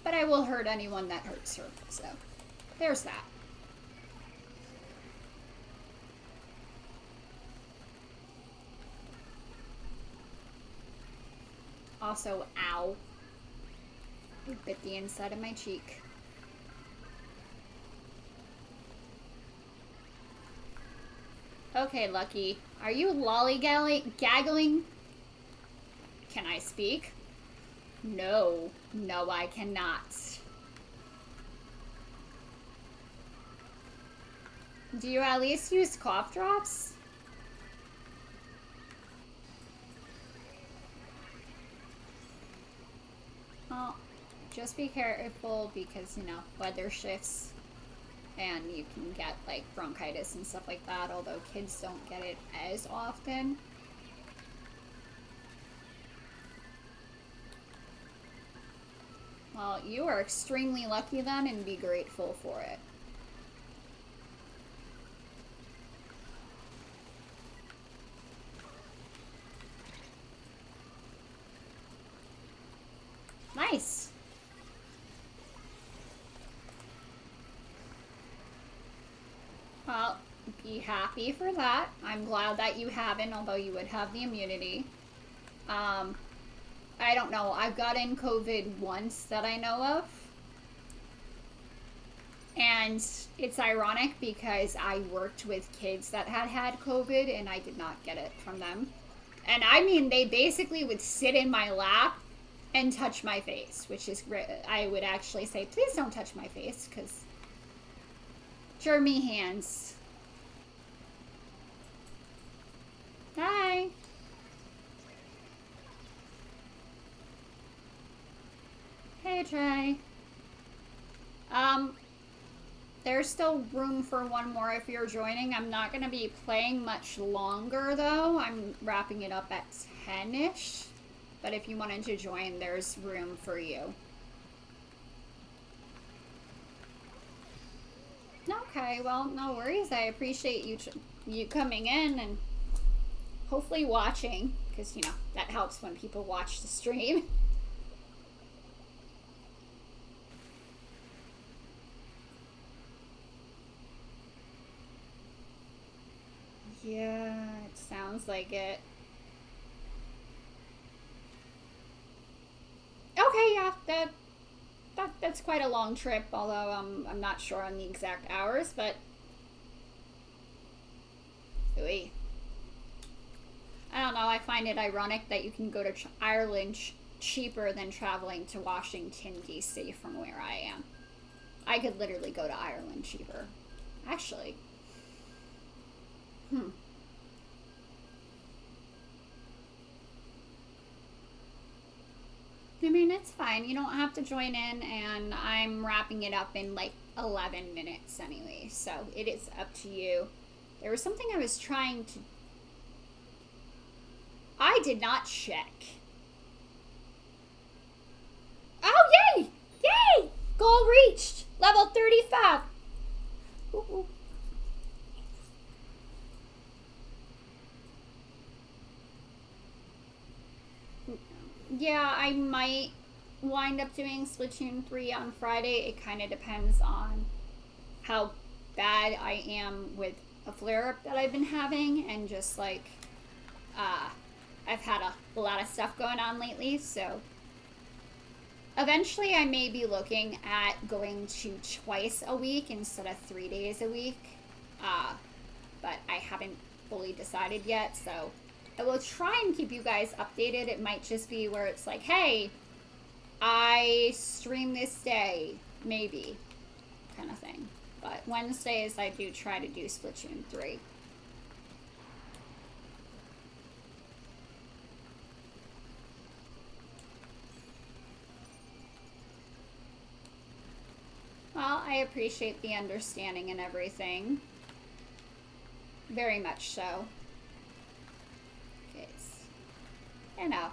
But I will hurt anyone that hurts her, so there's that. Also, ow. It bit the inside of my cheek. Okay, Lucky. Are you lollygaggling? Can I speak? No. No, I cannot. Do you at least use cough drops? Well, just be careful because, you know, weather shifts and you can get, like, bronchitis and stuff like that, although kids don't get it as often. Well, you are extremely lucky then, and be grateful for it. Nice. Well, be happy for that. I'm glad that you haven't, although you would have the immunity. I don't know. I've gotten COVID once that I know of. And it's ironic because I worked with kids that had COVID and I did not get it from them. And I mean, they basically would sit in my lap and touch my face, which is great. I would actually say, please don't touch my face, because germy hands. Hi. Hey, Trey. There's still room for one more if you're joining. I'm not going to be playing much longer, though. I'm wrapping it up at 10-ish. But if you wanted to join, there's room for you. Okay, well, no worries. I appreciate you coming in and hopefully watching, because, you know, that helps when people watch the stream. Yeah, it sounds like it. Okay, yeah, that's quite a long trip, although I'm not sure on the exact hours, but ooey. I don't know, I find it ironic that you can go to Ireland cheaper than traveling to Washington, D.C. from where I am. I could literally go to Ireland cheaper. Actually. I mean, it's fine. You don't have to join in, and I'm wrapping it up in like 11 minutes anyway, so it is up to you. There was something I was trying to... I did not check. Oh, yay! Yay! Goal reached! Level 35! Ooh. Yeah, I might wind up doing Splatoon 3 on Friday. It kind of depends on how bad I am with a flare-up that I've been having, and just like, I've had a lot of stuff going on lately, so eventually I may be looking at going to twice a week instead of 3 days a week. but I haven't fully decided yet, so I will try and keep you guys updated. It might just be where it's like, hey, I stream this day, maybe, kind of thing. But Wednesdays, I do try to do Splatoon 3. Well, I appreciate the understanding and everything. Very much so. Okay. I know.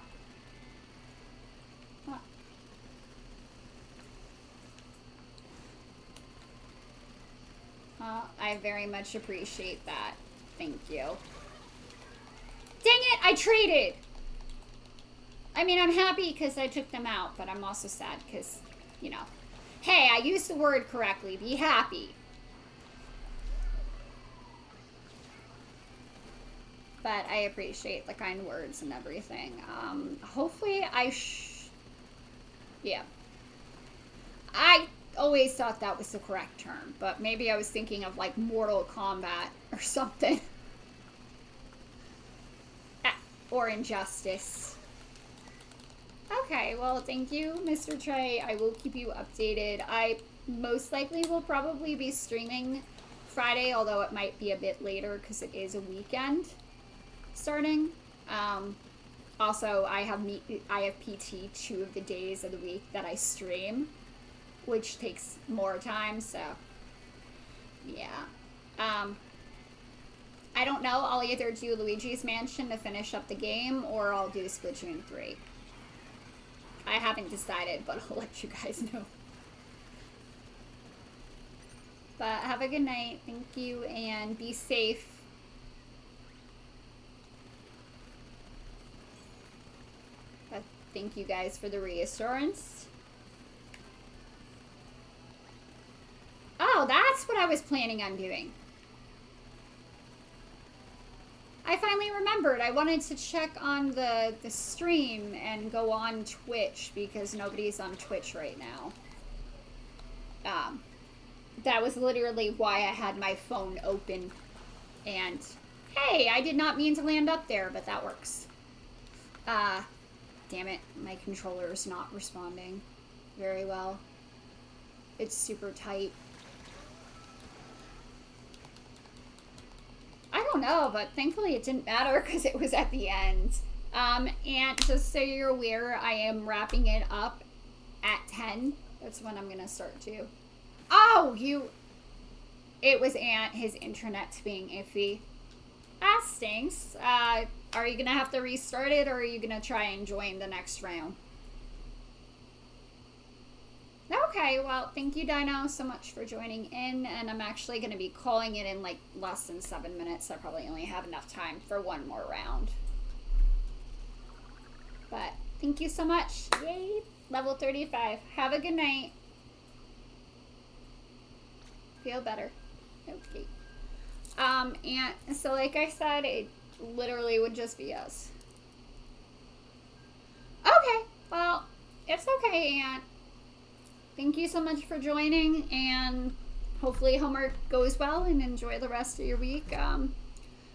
Well, I very much appreciate that. Thank you. Dang it, I traded! I mean, I'm happy because I took them out, but I'm also sad because, you know. Hey, I used the word correctly. Be happy. But I appreciate the kind words and everything. Hopefully yeah. I always thought that was the correct term, but maybe I was thinking of like Mortal Kombat or something. Or Injustice. Okay, well, thank you, Mr. Trey. I will keep you updated. I most likely will probably be streaming Friday, although it might be a bit later because it is a weekend starting. Also, I have PT 2 of the days of the week that I stream, which takes more time, so yeah. I don't know. I'll either do Luigi's Mansion to finish up the game, or I'll do Splatoon 3. I haven't decided, but I'll let you guys know. But have a good night. Thank you, and be safe. But thank you guys for the reassurance. Oh, that's what I was planning on doing. I finally remembered. I wanted to check on the stream and go on Twitch because nobody's on Twitch right now. That was literally why I had my phone open. And, hey, I did not mean to land up there, but that works. Damn it. My controller is not responding very well. It's super tight. I don't know, but thankfully it didn't matter because it was at the end. And just so you're aware, I am wrapping it up at 10. That's when I'm going to start too. Oh, it was his internet's being iffy. That stinks. Are you going to have to restart it, or are you going to try and join the next round? Okay, well, thank you, Dino, so much for joining in, and I'm actually going to be calling it in, like, less than 7 minutes. I probably only have enough time for one more round. But, thank you so much. Yay! Level 35. Have a good night. Feel better. Okay. And so, like I said, it literally would just be us. Okay, well, it's okay, Aunt. Thank you so much for joining, and hopefully homework goes well and enjoy the rest of your week.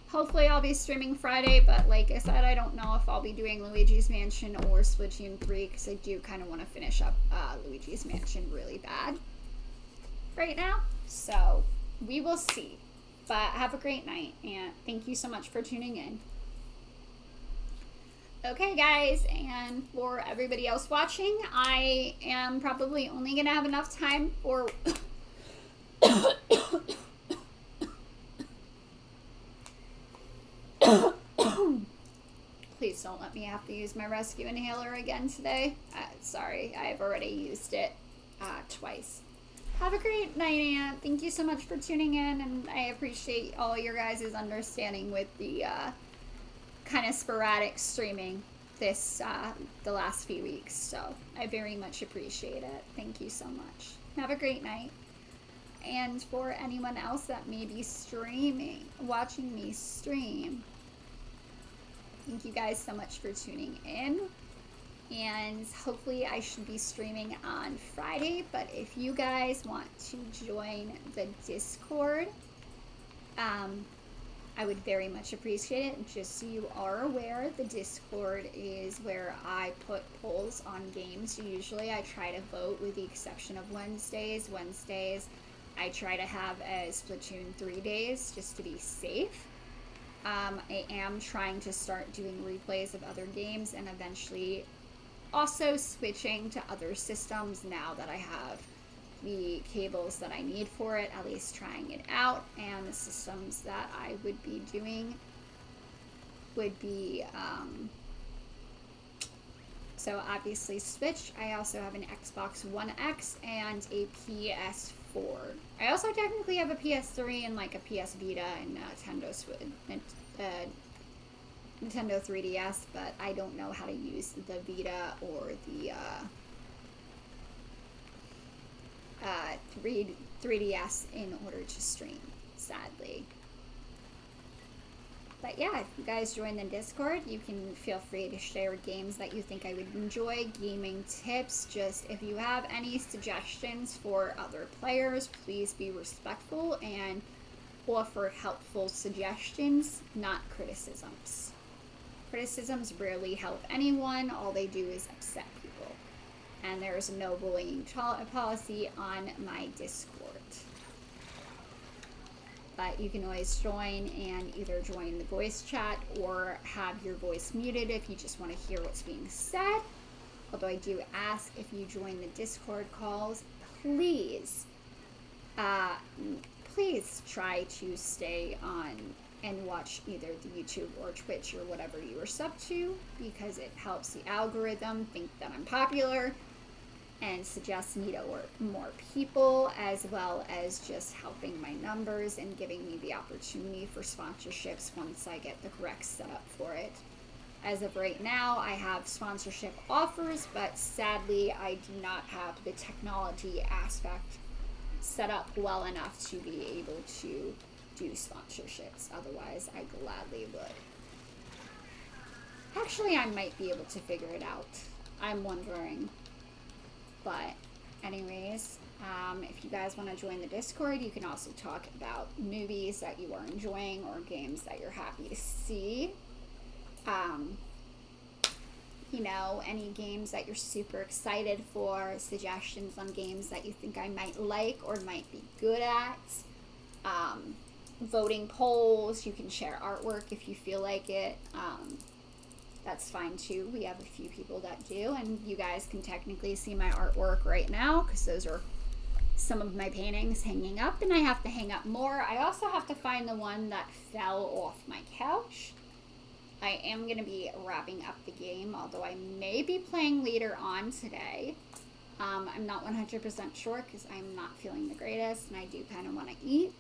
Hopefully I'll be streaming Friday, but like I said, I don't know if I'll be doing Luigi's Mansion or Splatoon 3 because I do kind of want to finish up Luigi's Mansion really bad right now. So we will see. But have a great night, and thank you so much for tuning in. Okay, guys, and for everybody else watching, I am probably only going to have enough time for... Please don't let me have to use my rescue inhaler again today. Sorry, I've already used it twice. Have a great night, Aunt. Thank you so much for tuning in, and I appreciate all your guys' understanding with the... kind of sporadic streaming this the last few weeks, so I very much appreciate it. Thank you so much. Have a great night. And for anyone else that may be watching me stream, thank you guys so much for tuning in, and hopefully I should be streaming on Friday. But if you guys want to join the Discord, I would very much appreciate it. Just so you are aware, the Discord is where I put polls on games. Usually I try to vote with the exception of Wednesdays. Wednesdays I try to have as Splatoon 3 days just to be safe. I am trying to start doing replays of other games and eventually also switching to other systems now that I have the cables that I need for it, at least trying it out. And the systems that I would be doing would be so obviously Switch. I also have an Xbox One X and a PS4. I also technically have a PS3 and like a PS Vita and Nintendo 3DS, but I don't know how to use the Vita or the 3DS in order to stream, sadly. But yeah, if you guys join the Discord, you can feel free to share games that you think I would enjoy, gaming tips. Just if you have any suggestions for other players, please be respectful and offer helpful suggestions, not criticisms. Criticisms rarely help anyone, all they do is upset people. And there is no bullying policy on my Discord. But you can always join and either join the voice chat or have your voice muted if you just want to hear what's being said. Although I do ask, if you join the Discord calls, please try to stay on and watch either the YouTube or Twitch or whatever you are sub to, because it helps the algorithm think that I'm popular and suggests me to more people, as well as just helping my numbers and giving me the opportunity for sponsorships once I get the correct setup for it. As of right now, I have sponsorship offers, but sadly I do not have the technology aspect set up well enough to be able to do sponsorships. Otherwise, I gladly would. Actually, I might be able to figure it out. I'm wondering. But anyways, if you guys want to join the Discord, you can also talk about movies that you are enjoying or games that you're happy to see. You know, any games that you're super excited for, suggestions on games that you think I might like or might be good at. Voting polls, you can share artwork if you feel like it. That's fine too. We have a few people that do, and you guys can technically see my artwork right now because those are some of my paintings hanging up, and I have to hang up more. I also have to find the one that fell off my couch. I am going to be wrapping up the game, although I may be playing later on today. I'm not 100% sure because I'm not feeling the greatest, and I do kind of want to eat.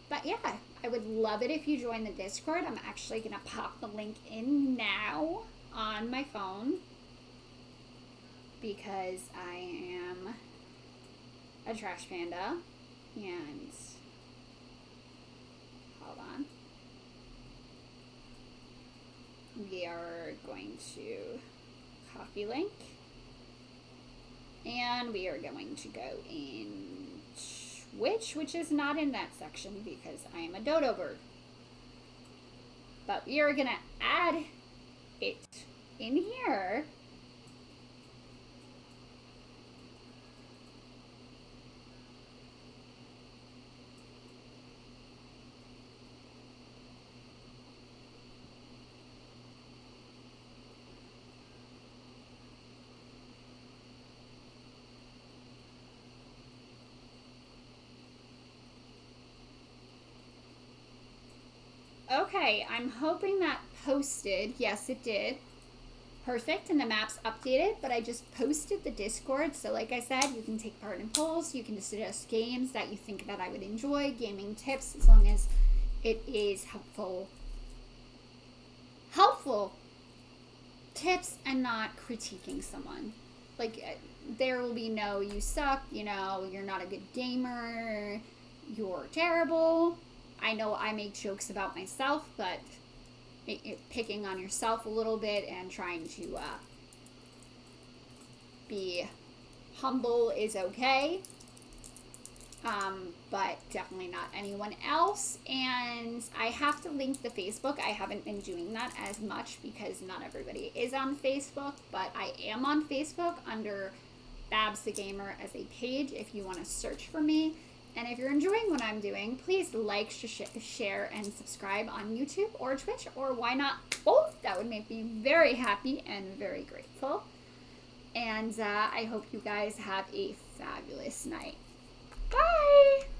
But yeah, I would love it if you join the Discord. I'm actually going to pop the link in now on my phone because I am a trash panda. And hold on. We are going to copy link. And we are going to go in which is not in that section because I am a dodo bird. But we are going to add it in here. Okay, I'm hoping that posted. Yes, it did. Perfect, and the map's updated, but I just posted the Discord, so like I said, you can take part in polls, you can suggest games that you think that I would enjoy, gaming tips, as long as it is helpful tips and not critiquing someone. Like, there will be no, you suck, you know, you're not a good gamer, you're terrible. I know I make jokes about myself, but picking on yourself a little bit and trying to be humble is okay. but definitely not anyone else. And I have to link the Facebook. I haven't been doing that as much because not everybody is on Facebook, but I am on Facebook under Babs the Gamer as a page if you want to search for me. And if you're enjoying what I'm doing, please like, share, and subscribe on YouTube or Twitch, or why not both? That would make me very happy and very grateful. And I hope you guys have a fabulous night. Bye!